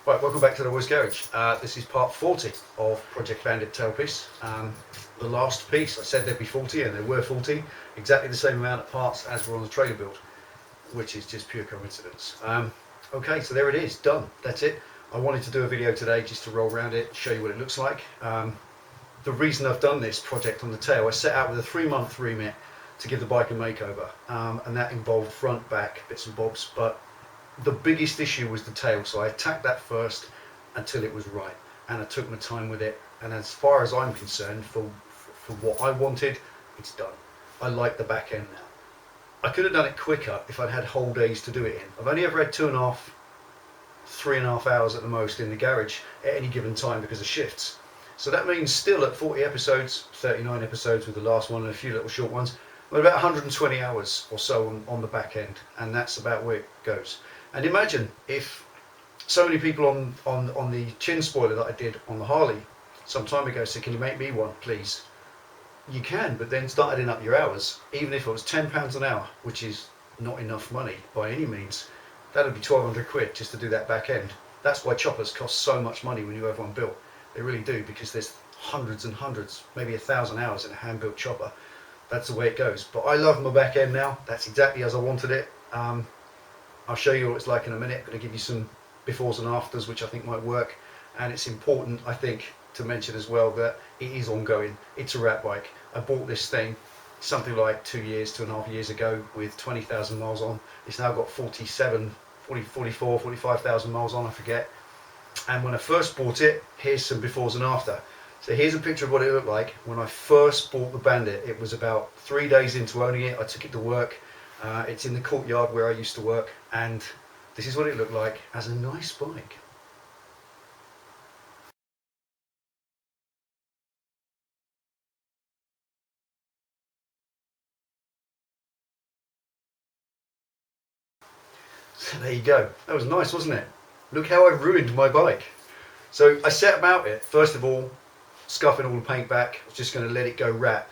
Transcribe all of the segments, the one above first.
Right, welcome back to the Delboy's Garage. This is part 40 of Project Bandit tailpiece. The last piece, I said there'd be 40 and there were 40, exactly the same amount of parts as were on the trailer build, which is just pure coincidence. Okay, so there it is, done, that's it. I wanted to do a video today just to roll around it, show you what it looks like. The reason I've done this project on the tail, I set out with a 3-month remit to give the bike a makeover, and that involved front, back, bits and bobs, but the biggest issue was the tail, so I attacked that first until it was right, and I took my time with it, and as far as I'm concerned, for what I wanted, it's done. I like the back end now. I could have done it quicker if I'd had whole days to do it in. I've only ever had 2.5, 3.5 hours at the most in the garage at any given time because of shifts. So that means still at 40 episodes, 39 episodes with the last one and a few little short ones, we're about 120 hours or so on the back end, and that's about where it goes. And imagine if so many people on the chin spoiler that I did on the Harley some time ago said, can you make me one, please? You can, but then start adding up your hours. Even if it was £10 an hour, which is not enough money by any means, that would be 1,200 quid just to do that back end. That's why choppers cost so much money when you have one built. They really do, because there's hundreds and hundreds, maybe 1,000 hours in a hand-built chopper. That's the way it goes. But I love my back end now. That's exactly as I wanted it. I'll show you what it's like in a minute. I'm going to give you some befores and afters, which I think might work. And it's important, I think, to mention as well that it is ongoing. It's a rat bike. I bought this thing something like 2.5 years ago with 20,000 miles on. It's now got 45,000 miles on, I forget. And when I first bought it, here's some befores and after. So here's a picture of what it looked like when I first bought the Bandit. It was about 3 days into owning it. I took it to work. It's in the courtyard where I used to work, and this is what it looked like as a nice bike. So there you go. That was nice, wasn't it? Look how I ruined my bike. So I set about it, first of all, scuffing all the paint back. I was just going to let it go rat.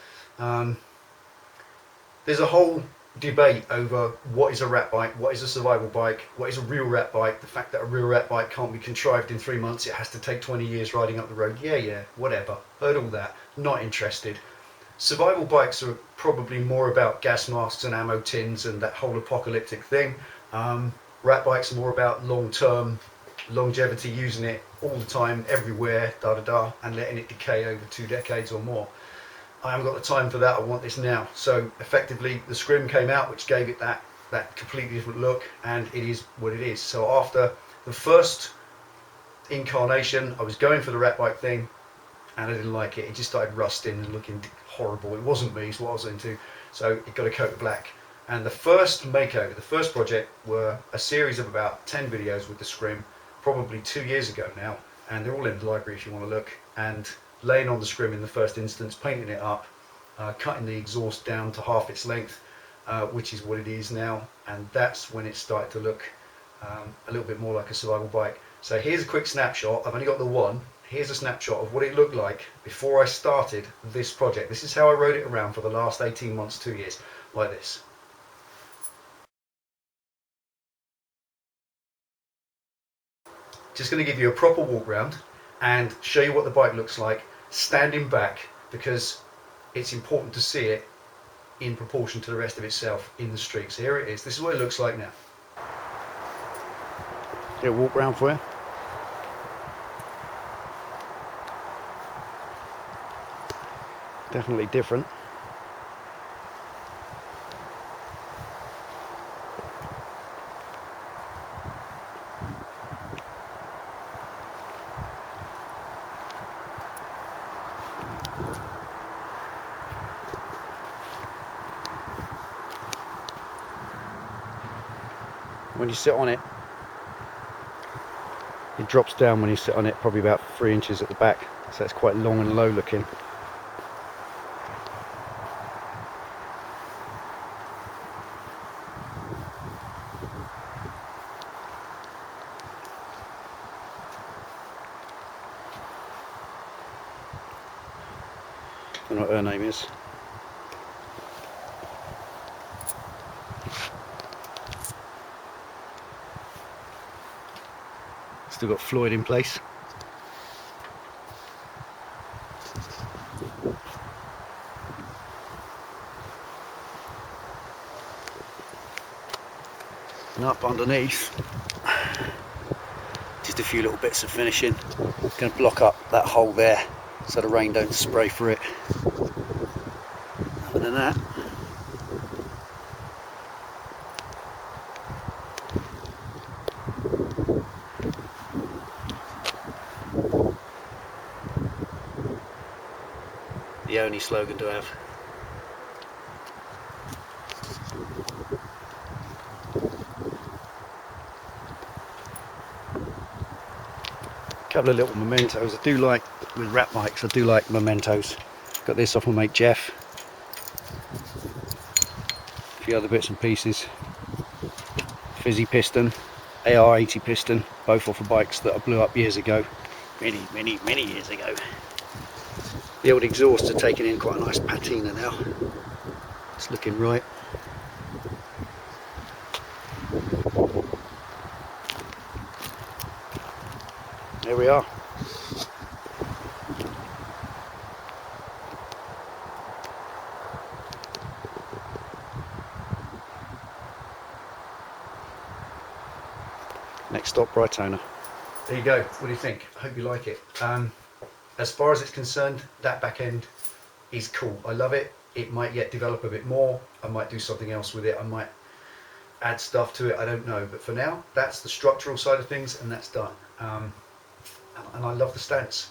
There's a whole debate over what is a rat bike, what is a survival bike, what is a real rat bike. The fact that a real rat bike can't be contrived in 3 months, it has to take 20 years riding up the road. Yeah, whatever. Heard all that. Not interested. Survival bikes are probably more about gas masks and ammo tins and that whole apocalyptic thing. Rat bikes are more about long-term longevity, using it all the time, everywhere, and letting it decay over 2 decades or more. I haven't got the time for that. I want this now. So effectively the scrim came out, which gave it that completely different look, and it is what it is. So after the first incarnation, I was going for the rat bike thing and I didn't like it. It just started rusting and looking horrible. It wasn't me, it's what I was into. So it got a coat of black. And the first makeover, the first project, were a series of about 10 videos with the scrim, probably 2 years ago now, and they're all in the library if you want to look. And laying on the scrim in the first instance, painting it up, cutting the exhaust down to half its length, which is what it is now, and that's when it started to look a little bit more like a survival bike. So here's a quick snapshot. I've only got the one. Here's a snapshot of what it looked like before I started this project. This is how I rode it around for the last 18 months, 2 years, like this. Just going to give you a proper walk round and show you what the bike looks like standing back, because it's important to see it in proportion to the rest of itself in the street. So here it is. This is what it looks like now. Get a walk round for you. Definitely different. When you sit on it, it drops down when you sit on it, probably about 3 inches at the back, so it's quite long and low looking. I don't know what her name is. Still got Floyd in place. And up underneath, just a few little bits of finishing. Going to block up that hole there so the rain don't spray through it. Other than that, the only slogan to have. Couple of little mementos. I do like, with wrap mics, I do like mementos. Got this off my mate Jeff. A few other bits and pieces. Fizzy piston, AR80 piston, both off of bikes that I blew up years ago. Many years ago. The old exhaust are taking in quite a nice patina now. It's looking right. There we are. Next stop, Brightona. There you go. What do you think? I hope you like it. As far as it's concerned, that back end is cool. I love it. It might yet develop a bit more. I might do something else with it. I might add stuff to it. I don't know. But for now, that's the structural side of things, and that's done. And I love the stance.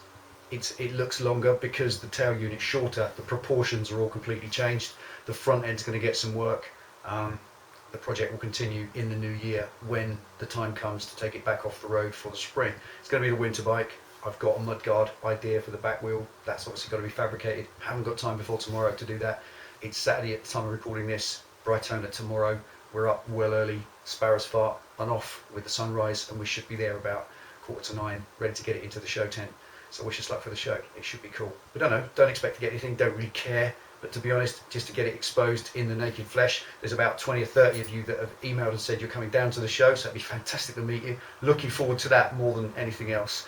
It looks longer because the tail unit's shorter. The proportions are all completely changed. The front end's going to get some work. The project will continue in the new year when the time comes to take it back off the road for the spring. It's going to be the winter bike. I've got a mudguard idea for the back wheel. That's obviously got to be fabricated. Haven't got time before tomorrow to do that. It's Saturday at the time of recording this. Brightona tomorrow. We're up well early, sparrows fart, and off with the sunrise, and we should be there about 8:45, ready to get it into the show tent. So wish us luck for the show. It should be cool. But don't expect to get anything, don't really care. But to be honest, just to get it exposed in the naked flesh, there's about 20 or 30 of you that have emailed and said you're coming down to the show, so it'd be fantastic to meet you. Looking forward to that more than anything else.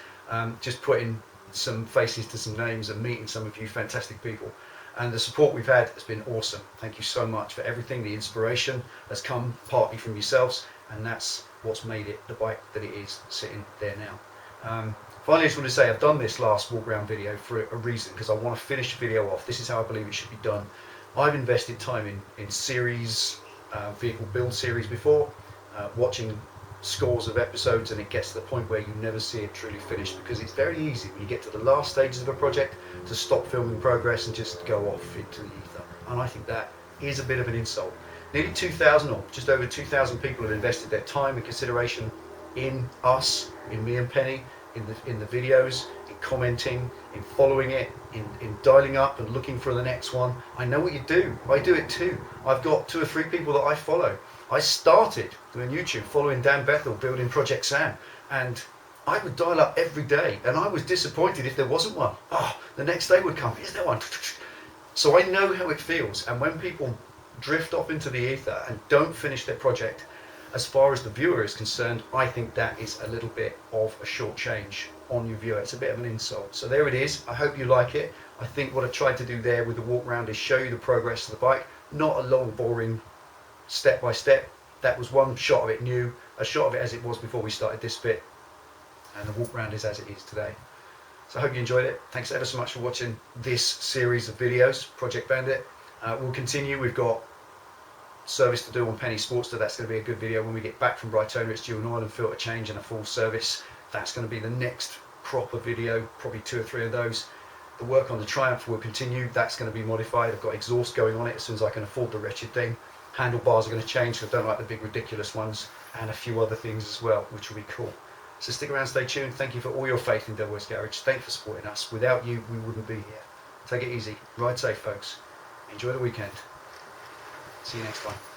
Just putting some faces to some names and meeting some of you fantastic people. And the support we've had has been awesome. Thank you so much for everything. The inspiration has come partly from yourselves, and that's what's made it the bike that it is sitting there now. Finally, I just want to say I've done this last walk around video for a reason, because I want to finish the video off. This is how I believe it should be done. I've invested time in series, vehicle build series before, watching scores of episodes, and it gets to the point where you never see it truly finished, because it's very easy when you get to the last stages of a project to stop filming progress and just go off into the ether. And I think that is a bit of an insult. Nearly 2,000 or just over 2,000 people have invested their time and consideration in us, in me and Penny, in the videos, in commenting, in following it, in dialing up and looking for the next one. I know what you do. I do it too. I've got 2 or 3 people that I follow. I started doing YouTube following Dan Bethel building Project Sam, and I would dial up every day, and I was disappointed if there wasn't one. The next day would come, is there one? So I know how it feels, and when people drift off into the ether and don't finish their project, as far as the viewer is concerned, I think that is a little bit of a short change on your viewer. It's a bit of an insult. So there it is. I hope you like it. I think what I tried to do there with the walk round is show you the progress of the bike, not a long, boring step by step. That was one shot of it new, a shot of it as it was before we started this bit, and the walk round is as it is today. So I hope you enjoyed it. Thanks ever so much for watching this series of videos, Project Bandit. We'll continue. We've got service to do on Penny Sportster. That's going to be a good video when we get back from Brightona. It's due an oil and filter change and a full service. That's going to be the next crop of video, probably 2 or 3 of those. The work on the Triumph will continue. That's going to be modified. I've got exhaust going on it as soon as I can afford the wretched thing. Handlebars are going to change because I don't like the big ridiculous ones, and a few other things as well, which will be cool. So stick around, stay tuned. Thank you for all your faith in Delboy's Garage. Thank you for supporting us. Without you, we wouldn't be here. Take it easy. Ride safe, folks. Enjoy the weekend. See you next time.